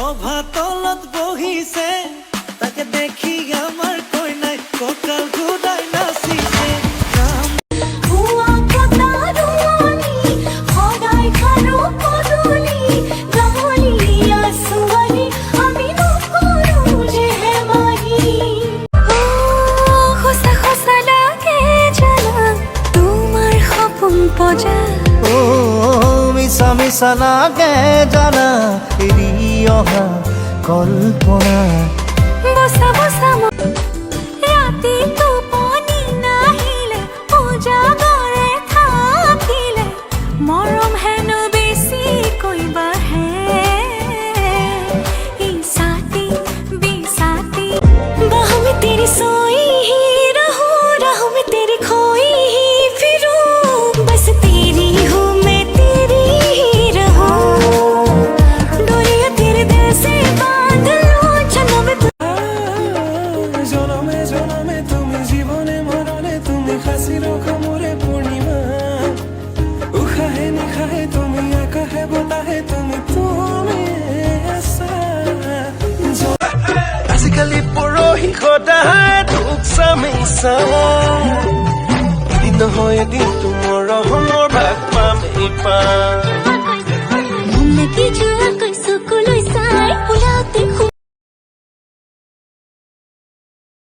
সভা তলত বহিছে তাকে দেখি আমাৰ কই নাই ককাল ঘুৰাই নাচিছে মিছা মিছা লাগে জানা এৰি অহা কল্পনা বসা বসা ৰাতি টোপনি নাহিলে উজাগৰে থাকিলে মৰম হেনো বেছি কইবা হে ইসাতি বিসাতি বাহ में तेरी सोई ही रहूं राह में तेरी खोई ही फिरूं बस तेरी हूँ मैं तेरी ही रहूं डोरियां तेरे दिल से बांध लूं जन्म জনমে জনমে তুমি জীবনে মরণে তুমি খাসি রকম মোরে পূর্ণিমা উশাহে নিশাহে তুমি আকাশে বতাহে তুমি আজিকালি পৰহি সদায় তোক চামিছা এদিন নহয় এদিন তোমাৰ ৰহমৰ ভাগ পাম এই পাম